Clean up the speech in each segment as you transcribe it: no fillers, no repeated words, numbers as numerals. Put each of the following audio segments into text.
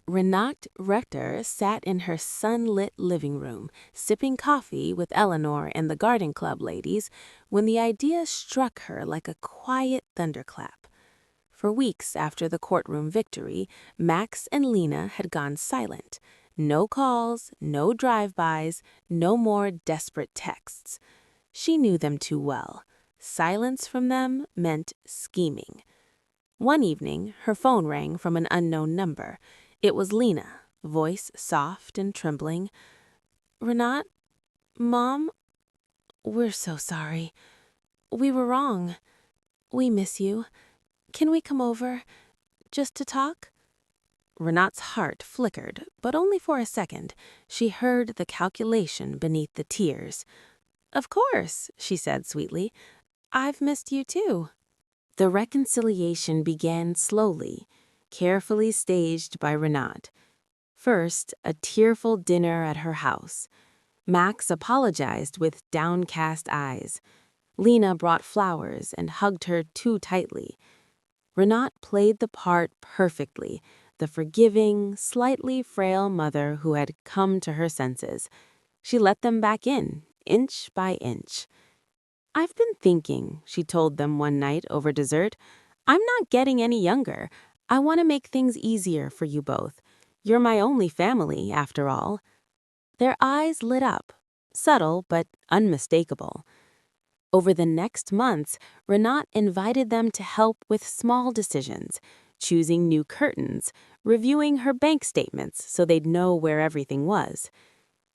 Renate Richter sat in her sunlit living room, sipping coffee with Eleanor and the garden club ladies, when the idea struck her like a quiet thunderclap. For weeks after the courtroom victory, Max and Lena had gone silent. No calls, no drive-bys, no more desperate texts. She knew them too well. Silence from them meant scheming. One evening, her phone rang from an unknown number. It was Lena, voice soft and trembling. "Renate? Mom? We're so sorry. We were wrong. We miss you. Can we come over? Just to talk?" Renate's heart flickered, but only for a second. She heard the calculation beneath the tears. "Of course," she said sweetly. "I've missed you too." The reconciliation began slowly, carefully staged by Renate. First, a tearful dinner at her house. Max apologized with downcast eyes. Lena brought flowers and hugged her too tightly. Renate played the part perfectly, the forgiving, slightly frail mother who had come to her senses. She let them back in, inch by inch. "I've been thinking," she told them one night over dessert. "I'm not getting any younger. I want to make things easier for you both. You're my only family, after all." Their eyes lit up, subtle but unmistakable. Over the next months, Renate invited them to help with small decisions, choosing new curtains, reviewing her bank statements so they'd know where everything was.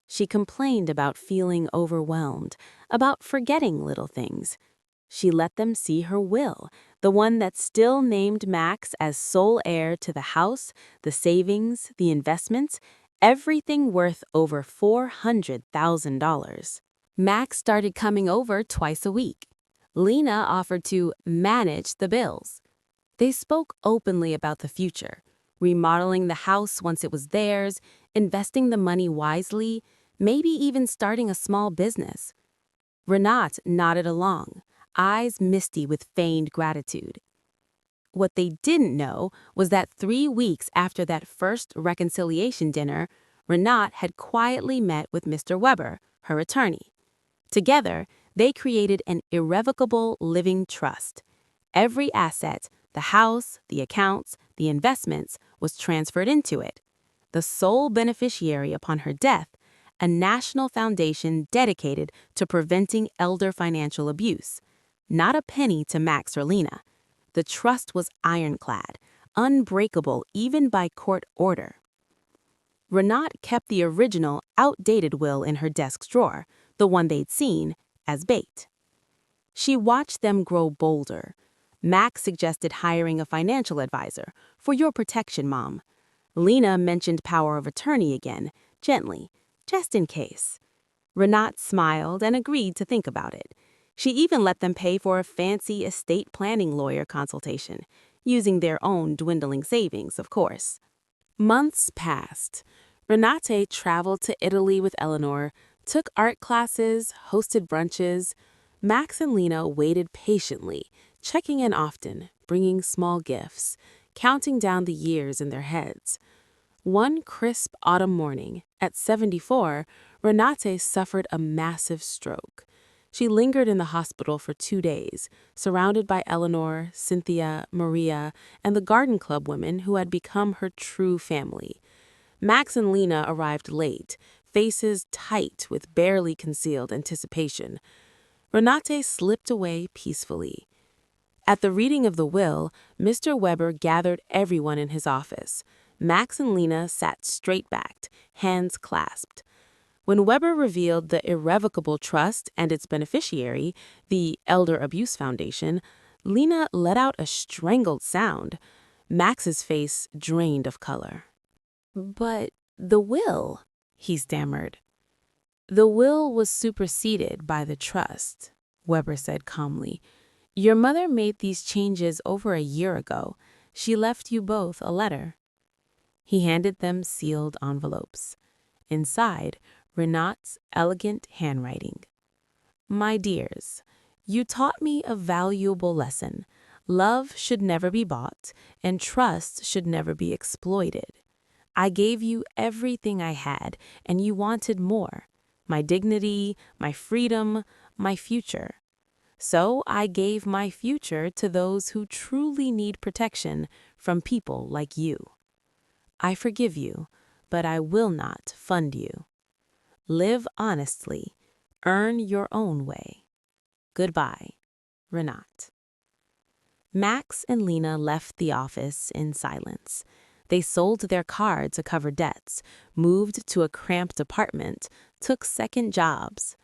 She complained about feeling overwhelmed, about forgetting little things. She let them see her will, the one that still named Max as sole heir to the house, the savings, the investments, everything worth over $400,000. Max started coming over twice a week. Lena offered to manage the bills. They spoke openly about the future, remodeling the house once it was theirs, investing the money wisely, maybe even starting a small business. Renate nodded along, eyes misty with feigned gratitude. What they didn't know was that 3 weeks after that first reconciliation dinner, Renate had quietly met with Mr. Weber, her attorney. Together, they created an irrevocable living trust. Every asset, the house, the accounts, the investments, was transferred into it. The sole beneficiary upon her death, a national foundation dedicated to preventing elder financial abuse. Not a penny to Max or Lena. The trust was ironclad, unbreakable even by court order. Renate kept the original, outdated will in her desk drawer, the one they'd seen, as bait. She watched them grow bolder. Max suggested hiring a financial advisor, for your protection, Mom. Lena mentioned power of attorney again, gently, just in case. Renate smiled and agreed to think about it. She even let them pay for a fancy estate planning lawyer consultation, using their own dwindling savings, of course. Months passed. Renate traveled to Italy with Eleanor, took art classes, hosted brunches. Max and Lena waited patiently, checking in often, bringing small gifts, counting down the years in their heads. One crisp autumn morning, at 74, Renate suffered a massive stroke. She lingered in the hospital for 2 days, surrounded by Eleanor, Cynthia, Maria, and the garden club women who had become her true family. Max and Lena arrived late, faces tight with barely concealed anticipation. Renate slipped away peacefully. At the reading of the will, Mr. Weber gathered everyone in his office. Max and Lena sat straight-backed, hands clasped. When Weber revealed the irrevocable trust and its beneficiary, the Elder Abuse Foundation, Lena let out a strangled sound. Max's face drained of color. "But the will," he stammered. "The will was superseded by the trust," Weber said calmly. "Your mother made these changes over a year ago. She left you both a letter." He handed them sealed envelopes. Inside, Renate's elegant handwriting. "My dears, you taught me a valuable lesson. Love should never be bought, and trust should never be exploited. I gave you everything I had, and you wanted more. My dignity, my freedom, my future. So I gave my future to those who truly need protection from people like you. I forgive you, but I will not fund you. Live honestly. Earn your own way. Goodbye, Renate. Max and Lena left the office in silence. They sold their car to cover debts, moved to a cramped apartment, took second jobs.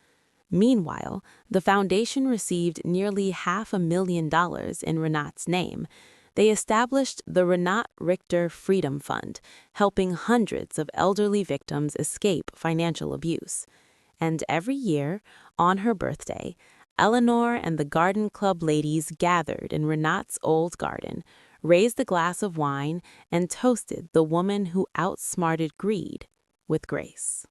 Meanwhile, the foundation received nearly $500,000 in Renate's name. They established the Renate Richter Freedom Fund, helping hundreds of elderly victims escape financial abuse. And every year, on her birthday, Eleanor and the garden club ladies gathered in Renate's old garden, raised a glass of wine, and toasted the woman who outsmarted greed with grace.